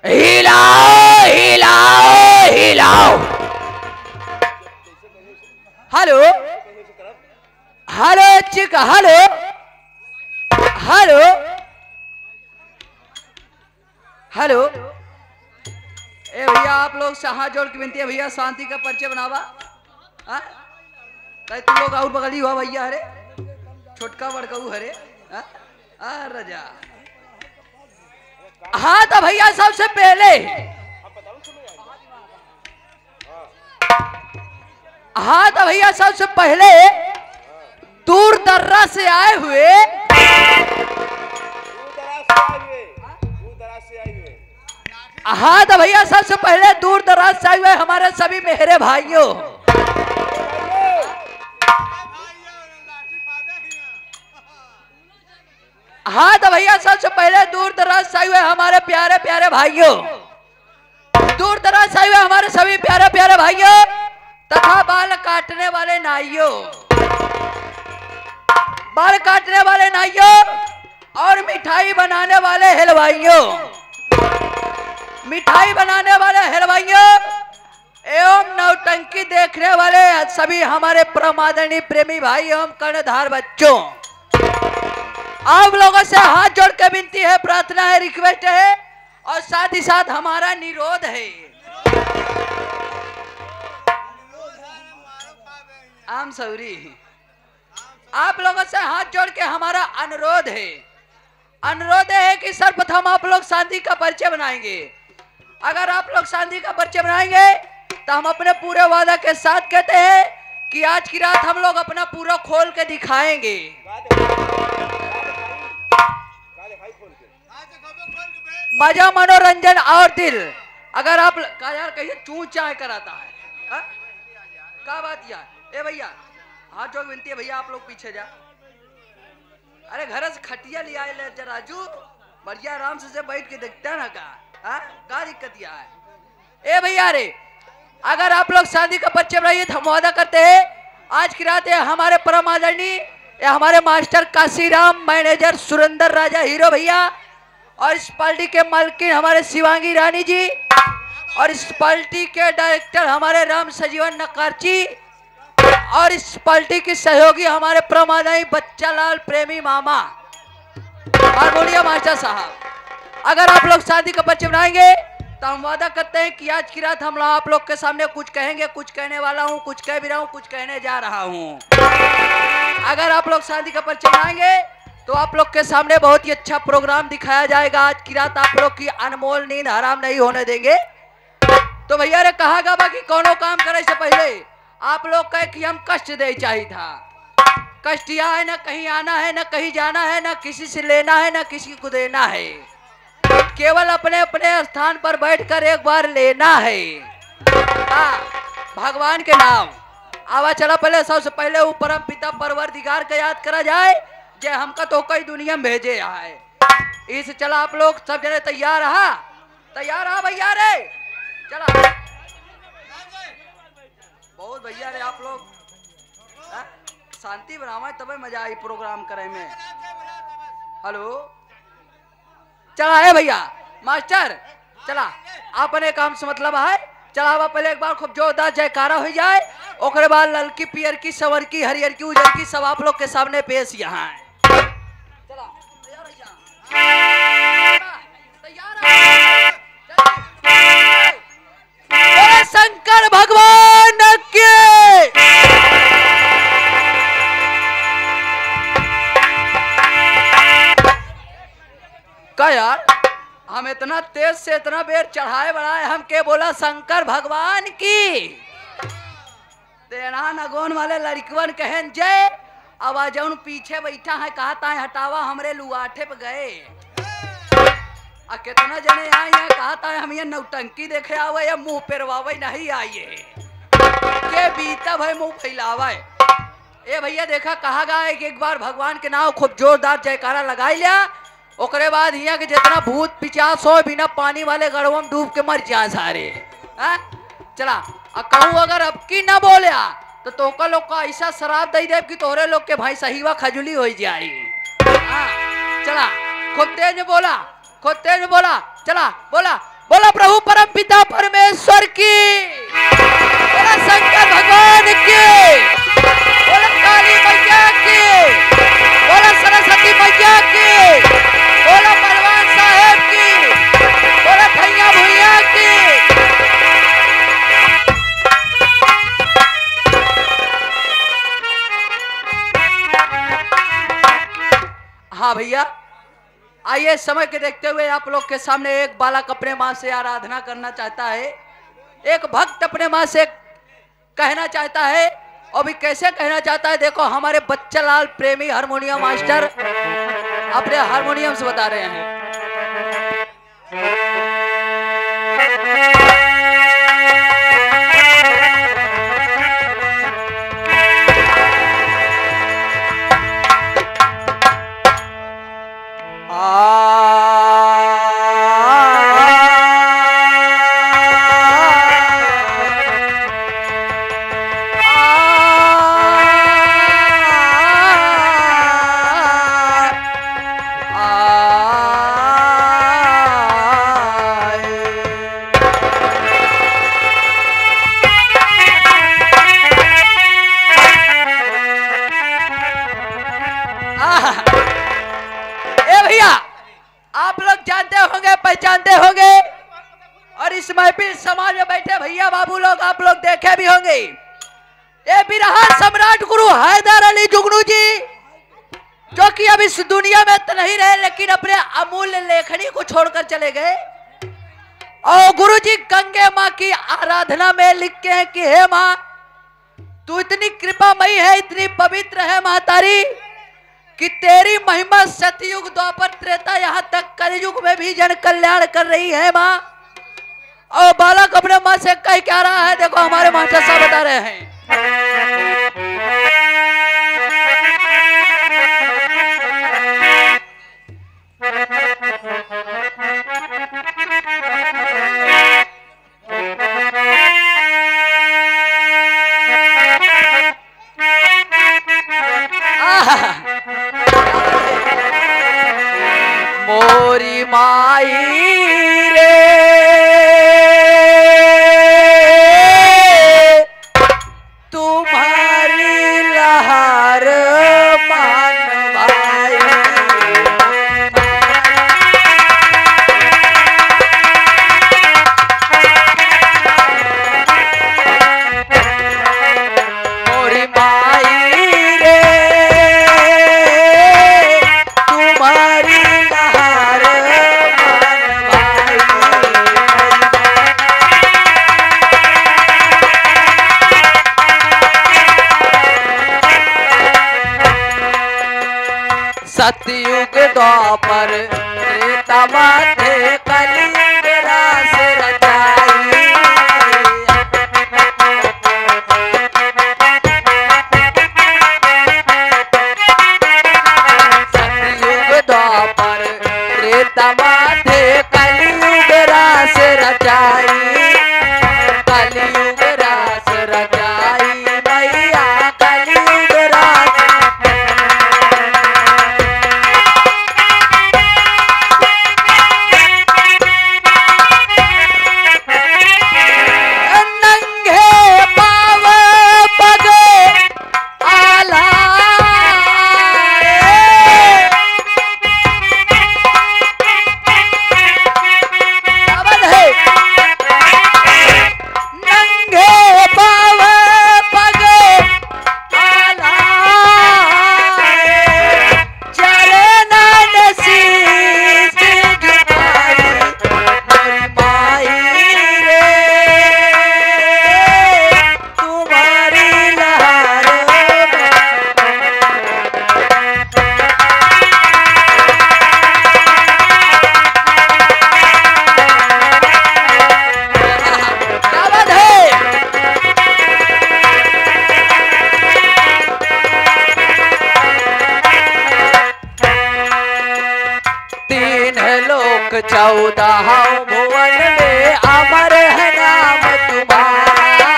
हिलाओ हिलाओ हिलाओ। हेलो हेलो चिक, हेलो हेलो हेलो। ए भैया आप लोग से हाथ जोड़ के विनती है भैया, शांति का परिचय बनावा। तुम लोग और बगली हुआ भैया, हरे छोटका बड़कऊ हरे रजा। हाँ तो भैया सबसे पहले, हाँ तो भैया सबसे पहले दूर दर्रा से आए हुए, हाँ तो भैया सबसे पहले दूर दराज से आए हुए हमारे सभी मेहरे भाइयों, हाँ तो भैया सबसे पहले दूर दराज से आए हुए हमारे प्यारे प्यारे भाइयों, दूर दराज से आए हुए हमारे सभी प्यारे प्यारे भाइयों तथा बाल काटने वाले नाइयों, बाल काटने वाले नाइयों और मिठाई बनाने वाले हलवाइयों, मिठाई बनाने वाले हलवाइयों एवं नौटंकी देखने वाले सभी हमारे परमादरणीय प्रेमी भाई एवं कर्णधार बच्चों, आप लोगों से हाथ जोड़ के विनती है, प्रार्थना है, रिक्वेस्ट है और साथ ही साथ हमारा निरोध है, आम सौरी, आप लोगों से हाथ जोड़ के हमारा अनुरोध है, अनुरोध है कि सर्वप्रथम आप लोग शांति का परिचय बनाएंगे। अगर आप लोग शांति का परिचय बनाएंगे तो हम अपने पूरे वादा के साथ कहते हैं कि आज की रात हम लोग अपना पूरा खोल के दिखाएंगे। मजा, मनोरंजन और दिल। अगर आप यार कहिए चू चाय कराता है, क्या बात यार। ए भैया हाथ जोड़ विनती है भैया, आप लोग पीछे जा। अरे घर से खटिया ले आए ले राजू, बढ़िया आराम से बैठ के देखता है ना का दिक्कत यह है। ए भैया रे, अगर आप लोग शादी का परिचय बनाइए तो हम वादा करते हैं आज की रात हमारे परम आदरणीय हमारे मास्टर काशीराम, मैनेजर सुरेंद्र राजा हीरो भैया और इस पार्टी के मालकिन हमारे शिवांगी रानी जी और इस पार्टी के डायरेक्टर हमारे राम सजीवन नकारची और इस पार्टी के सहयोगी हमारे परम आदरणीय बच्चा लाल प्रेमी मामा हारमोनियम मास्टर साहब। अगर आप लोग शादी का परिचय बनाएंगे तो हम वादा करते हैं कि आज की रात हम आप लोग के सामने कुछ कहेंगे, कुछ कहने वाला हूं, कुछ कह भी रहा हूं, कुछ कहने जा रहा हूं। अगर आप लोग शादी का परिचय बनाएंगे तो आप लोग के सामने बहुत ही अच्छा प्रोग्राम दिखाया जाएगा। आज की रात आप लोग की अनमोल नींद हराम नहीं होने देंगे। तो भैया ने कहा कि कोनो काम करे से पहले आप लोग कहे कि हम कष्ट दे चाहिए था। कष्ट यह है, न कहीं आना है, न कहीं जाना है, न किसी से लेना है, न किसी को देना है, केवल अपने अपने स्थान पर बैठकर एक बार लेना है। भगवान के नाम आवा चला। पहले सबसे पहले वो परम पिता परवरदिगार का याद करा जाए, जे हमका तो कई दुनिया में भेजे है। इस चला आप लोग सब जने तैयार रहा, तैयार रहा भैया रे, चला बहुत भैया रे आप लोग शांति बनावा तबे मजा आई प्रोग्राम करे में। हेलो चला है भैया मास्टर, चला अपने काम से मतलब है। चला पहले एक बार खूब जोरदार जयकारा हो जाए, ओकरे बाद ललकी पियर की सवर की हरियर की उजर की सब आप लोग के सामने पेश यहाँ है। चला तैयार शंकर भगवान के का यार हम इतना तेज से इतना बेर चढ़ाए बढ़ाए, हम के बोला शंकर भगवान की तेना नगोन वाले लड़कवन कहन जय। अब जौन पीछे बैठा है कहता है हटावा हमरे लुआठे पे गए। कितना जने आए हैं कहता है हम ये नौटंकी देखे आवे या मुंह पेरवावे नहीं आइए के बीता भाई मुंह फैलावे। ए भैया देखा कहा गया है कि एक बार भगवान के नाम खूब जोरदार जयकारा लगाई लिया, ओकरे बाद यहाँ के जितना भूत पिचास हो बिना पानी वाले गढ़वा में डूब के मर जाए सारे। चला कहूँ अगर अब की ना बोले तो तोका लोग का ऐसा शराब दे दे कि तोहरे लोग के भाई सहीवा खजुली हो जाए। चला खुद तेज बोला, खुद तेज बोला, चला बोला बोला प्रभु परम पिता परमेश्वर की, बोला शंकर भगवान की, बोला काली मैया की, बोला सरस्वती मैया की, बोला परवान साहेब की, बोला भैया भैया की। हाँ भैया आइए समय के देखते हुए आप लोग के सामने एक बालक अपने माँ से आराधना करना चाहता है, एक भक्त अपने माँ से कहना चाहता है। और भी कैसे कहना चाहता है देखो, हमारे बच्चालाल प्रेमी हारमोनियम मास्टर अपने हारमोनियम से बता रहे हैं। पहचानते होंगे और इस महफिल समाज में बैठे भैया बाबू लोग आप लोग देखे भी होंगे, ये बिरहा सम्राट गुरु हैदर अली जुगनू जी, जो कि अब इस दुनिया में तो नहीं रहे लेकिन अपने अमूल्य लेखनी को छोड़कर चले गए। और गुरु जी गंगे माँ की आराधना में लिखते हैं कि हे माँ तू इतनी कृपामयी है, इतनी पवित्र है महतारी कि तेरी महिमा सतयुग द्वापर त्रेता यहाँ तक कलयुग में भी जन कल्याण कर रही है माँ। और बालक अपने माँ से कह क्या रहा है देखो, हमारे मास्टर साहब बता रहे हैं। मोरी माई रे तुम्हारी लहर मान भाई, मोरी माई रे तुम्हारी लहर मान भाई। सतयुग द्वापर त्रेता मध्य कलयुग रास रचाई। सतयुग द्वापर त्रेता मध्य कलयुग रास रचाई। कलयुग रास रचाई मैया कलयुग रास। चौदह भुवन में अमर है नाम तुम्हारा।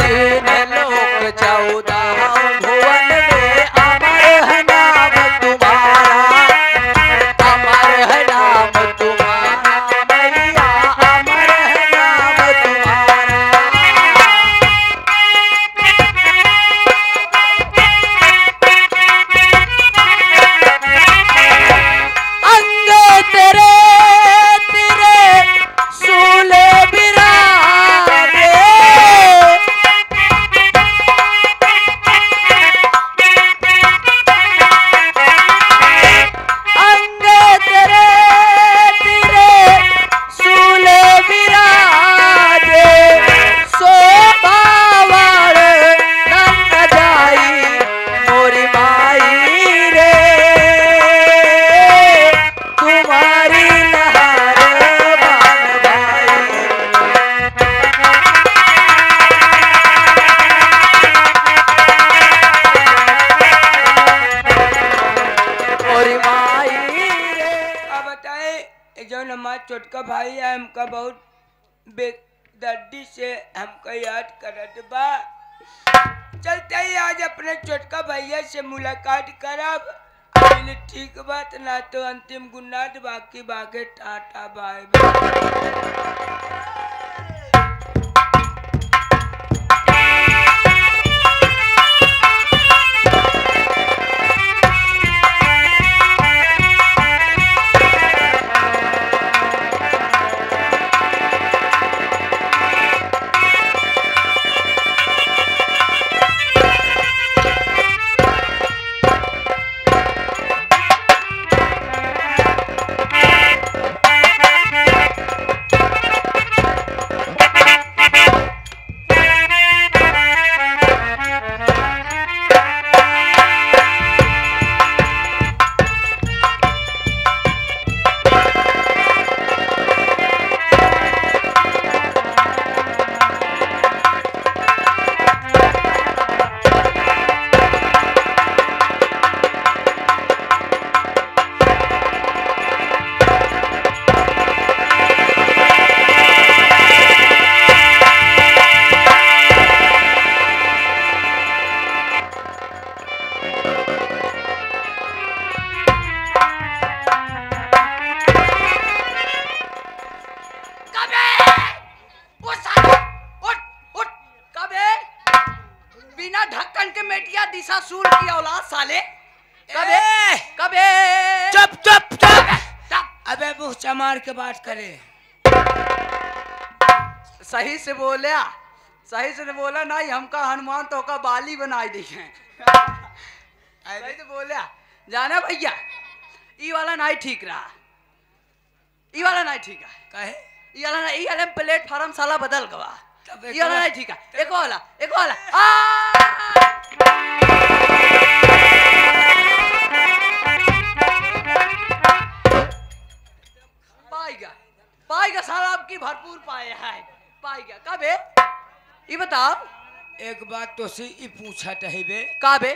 तीन लोक 14 भुवन में अमर है नाम तुम्हारा। अमर है नाम तुम्हारा मैया अमर है नाम तुम्हारा। छोटका भाई है हमका बहुत बेदर्दी से हमका याद करत बा। चलते ही आज अपने छोटका भैया से मुलाकात करब। ठीक बात ना तो अंतिम गुनाद बाकी बागे टाटा बाय बाय। दिशाशूल की औलाद साले। कबे कबे चुप चुप चुप। अबे मुंह चमार के बात करे। सही से बोला, सही से बोला नहीं हमका हनुमान तो का बाली बनाई दी है। सही से बोला जाना भैया ई वाला नहीं ठीक रहा। ई वाला नहीं ठीक है। कहे ई वाला नहीं, ई वाला प्लेटफार्म साला बदल गवा। ये वाला नहीं ठीक है, एक वाला पाएगा साला आपकी भरपूर पाया है, पाएगा कब है ये बताओ। एक बात तो से ही पूछा टहबे कब है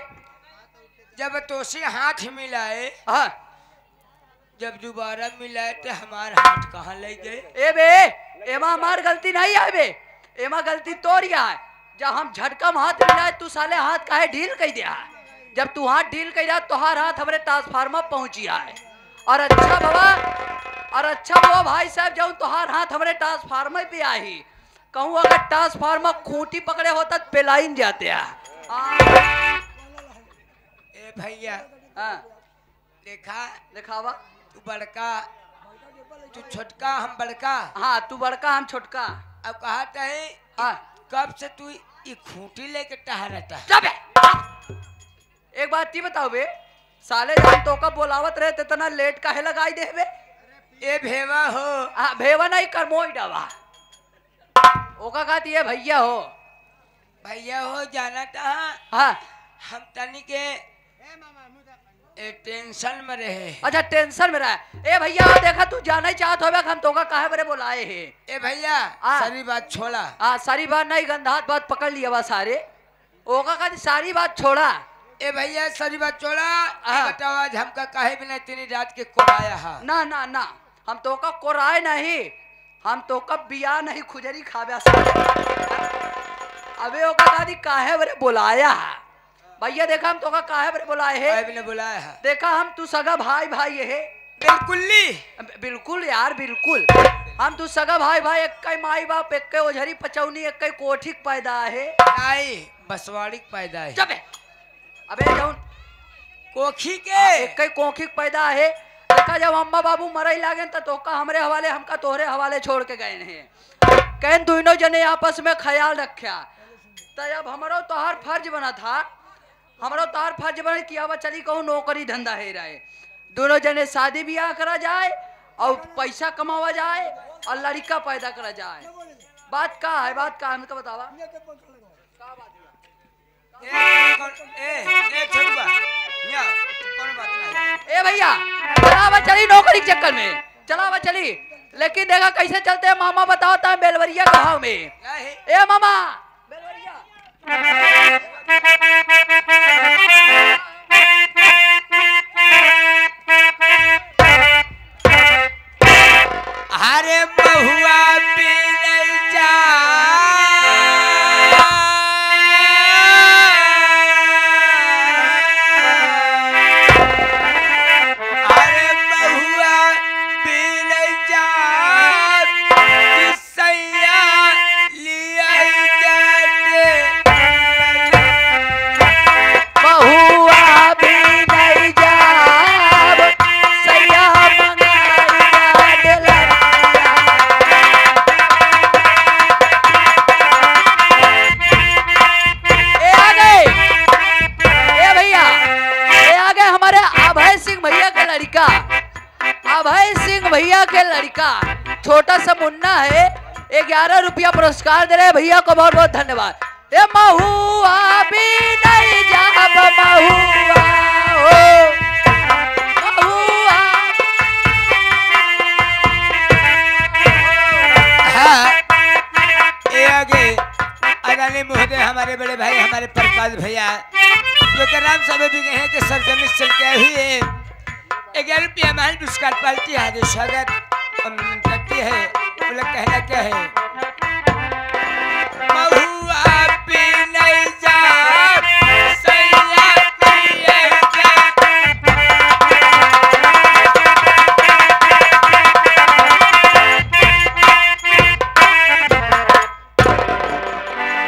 जब तो से हाथ मिलाए, हाँ जब दोबारा मिलाए तो हमारे हाथ कहाँ ले गए? ए बे एमा हमार गलती नहीं है बे, एमा गलती तोरिया है। जब हम झटकम हाथ मिलाए तू साले हाथ काहे ढील कर दिया है। जब तू हाथ ढील कर दिया तुहार हाथ हमारे ट्रांसफार्मर पहुंचिया है। और अच्छा बाबा भाई साहब जब तुहार हाथ हमारे ट्रांसफार्मर पे आई, कहूँ अगर ट्रांसफार्मर खूंटी पकड़े होता तो पेलाइन जाते हैं। ए भैया दिखावा तू बड़का तू छोटका हम बड़का। हाँ तू बड़का हम छोटका। अब कहा है हाँ कब से तू ये खूंटी लेके टहरता? एक बात ही बताओ बे, साले जब तो का बोलावत रहे इतना लेट काहे लगाई दे बे? ए भेवा हो। हाँ भेवा नहीं कर मोई डावा ओका कहती है भैया हो जाना था। हाँ हम तनी के टेंशन में रहे। अच्छा टेंशन में रहा। ए भैया देखा तू जाना ही चाहत होगा हम तो का काहे बरे बुलाए है। ए भैया सारी बात छोड़ा। हाँ सारी बात नहीं गंधात बात पकड़ लिया बा सारे ओका कहती सारी बात छोड़ा। ए भैया सारी बात छोड़ा। बताओ आज हमका काहे बिना इतनी रात के कोराया है? ना ना ना हम तो का कोराए नहीं, हम तो का बिया नहीं खुजरी खावे। अबे ओका दादी काहे बरे बुलाया है? भैया देखा हम तो का काहे बरे बुलाए है? बुलाया है। देखा हम तू सगा भाई है। बिल्कुल यार बिल्कुल हम तू सगा भाई एक कई माई बाप एक कई ओझरी पचौनी एक कई कोठिक पैदा है। नहीं बसवाड़ी पैदा है। अबे जौन कोखी के एक कई कोखिक पैदा है। देखा जब अम्मा बाबू मरई लागे तो का हमरे हवाले हमका तोहरे हवाले छोड़ के गए हैं। कहन दोनों जने आपस में ख्याल रखा। तो जब हमारो तोहार फर्ज बना था, हमारो तोहार फर्ज बना कि अब चली कहूँ नौकरी धंधा है रहे, दोनों जने शादी ब्याह करा जाए और पैसा कमावा जाए और लड़का पैदा करा जाए। बात का है हमको बतावा। ए भैया चलावा चली नौकरी के चक्कर में चलावा चली, लेकिन देखा कैसे चलते हैं मामा बताओ था बेलवरिया गाँव में। ए मामा बेलवरिया अरे बहुआ पी नहीं जा भैया के लड़का छोटा सा मुन्ना है, 11 रुपया पुरस्कार दे रहे भैया को बहुत बहुत धन्यवाद। ए महुआ भी नहीं जाब महुआ हो महुआ। हाँ ये आगे आदरणीय महोदय हमारे बड़े भाई हमारे प्रकाश भैया जो के नाम सब भी गए हैं कि सरजमी चल के हुए 11 रुपया महल पुरस्कार पार्टी हार्दिक स्वागत करती है। बोला कहना क्या है?